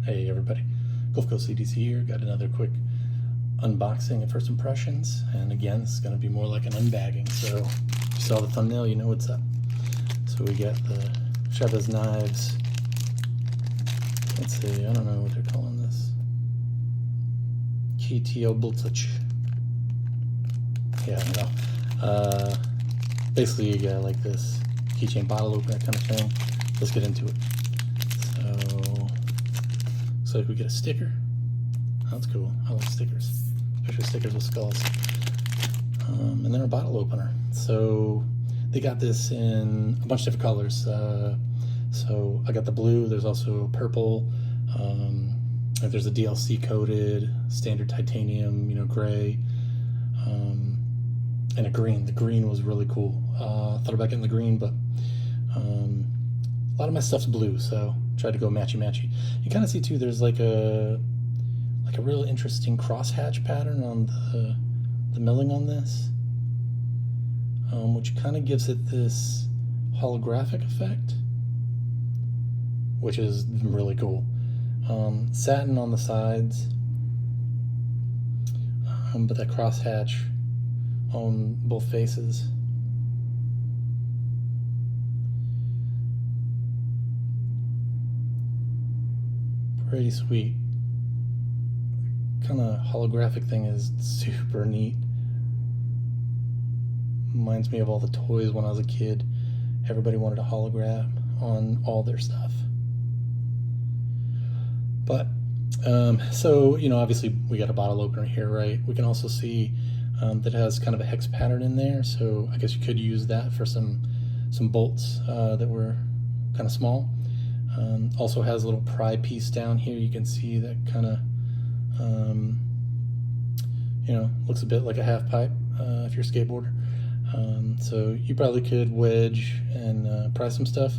Hey everybody, Gulf Coast CDC here. Got another quick unboxing and first impressions, and again, this is going to be more like an unbagging. So, if you saw the thumbnail, you know what's up. So we got the Chaves knives. Let's see, I don't know what they're calling this. KTO Bultich. Yeah, I don't know. Basically, you got like this keychain bottle opener kind of thing. Let's get into it. So we get a sticker. That's cool. I like stickers, especially stickers with skulls. And then a bottle opener. So they got this in a bunch of different colors. So I got the blue. There's also purple. There's a DLC coated, standard titanium, gray, and a green. The green was really cool. Thought about getting the green, but a lot of my stuff's blue, so tried to go matchy-matchy. You kind of see too, there's like a real interesting crosshatch pattern on the milling on this, which kind of gives it this holographic effect, which is really cool. Satin on the sides, but that crosshatch on both faces. Pretty sweet. Kind of holographic thing is super neat. Reminds me of all the toys when I was a kid. Everybody wanted a holograph on all their stuff. But so obviously we got a bottle opener here, right? We can also see that it has kind of a hex pattern in there, so I guess you could use that for some bolts that were kind of small. Also has a little pry piece down here. You can see that kind of looks a bit like a half pipe if you're a skateboarder. So you probably could wedge and pry some stuff.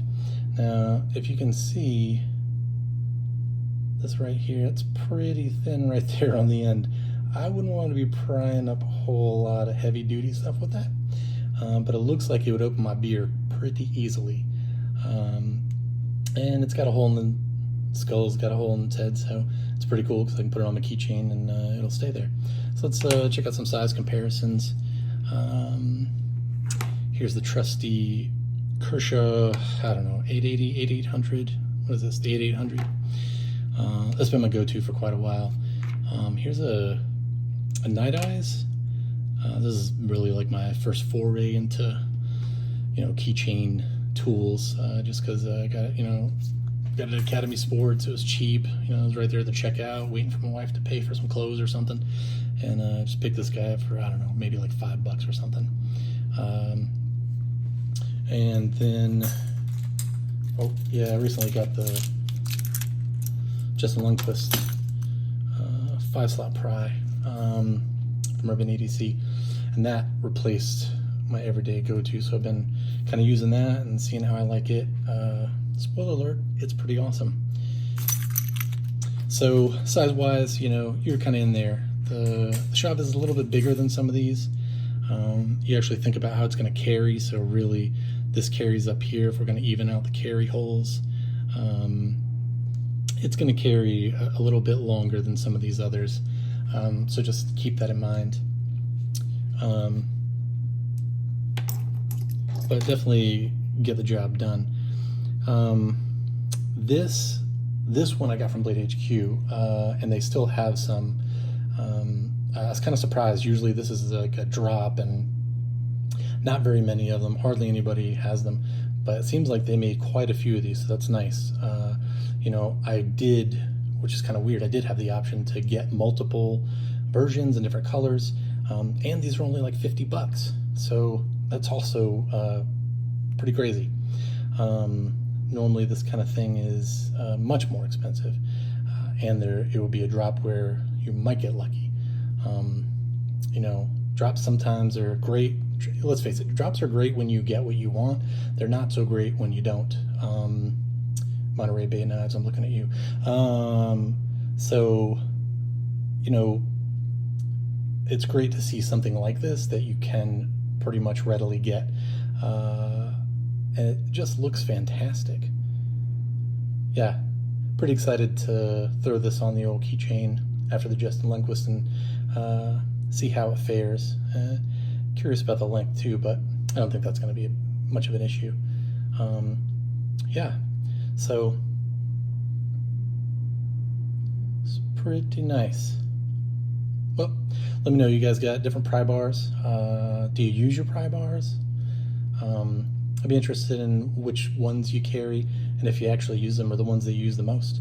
Now if you can see this right here, it's pretty thin right there on the end. I wouldn't want to be prying up a whole lot of heavy duty stuff with that, but it looks like it would open my beer pretty easily. And it's got a hole in the skull's got a hole in its head, so it's pretty cool because I can put it on my keychain and it'll stay there. So let's check out some size comparisons. Here's the trusty Kershaw, I don't know, 880, 8800. What is this, the 8800? That's been my go-to for quite a while. Here's a Night Eyes. This is really like my first foray into, keychain tools, just because I got it at Academy Sports. It was cheap, it was right there at the checkout, waiting for my wife to pay for some clothes or something, and just picked this guy up for, I don't know, maybe like $5 or something. And then I recently got the Justin Lundquist 5-slot pry from Urban ADC, and that replaced my everyday go-to, so I've been kind of using that and seeing how I like it. Spoiler alert, it's pretty awesome. So size-wise, you're kind of in there. The Chaves is a little bit bigger than some of these. You actually think about how it's going to carry, so really this carries up here if we're going to even out the carry holes. It's going to carry a little bit longer than some of these others, so just keep that in mind. But definitely get the job done. This one I got from Blade HQ, and they still have some. I was kind of surprised. Usually this is like a drop, and not very many of them. Hardly anybody has them, but it seems like they made quite a few of these, so that's nice. I did, which is kind of weird, I did have the option to get multiple versions in different colors, and these are only like $50, so that's also pretty crazy. Normally this kind of thing is much more expensive, and it will be a drop where you might get lucky. Drops sometimes are great. Let's face it, drops are great when you get what you want. They're not so great when you don't. Monterey Bay Knives, I'm looking at you. So it's great to see something like this that you can pretty much readily get. And it just looks fantastic. Yeah, pretty excited to throw this on the old keychain after the Justin Lundquist and see how it fares. Curious about the length too, but I don't think that's going to be much of an issue. Yeah, so it's pretty nice. Well, let me know, you guys got different Prybars. Do you use your Prybars? I'd be interested in which ones you carry and if you actually use them or the ones that you use the most.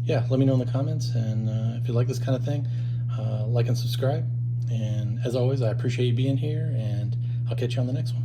Yeah, let me know in the comments, and if you like this kind of thing, like and subscribe. And as always, I appreciate you being here, and I'll catch you on the next one.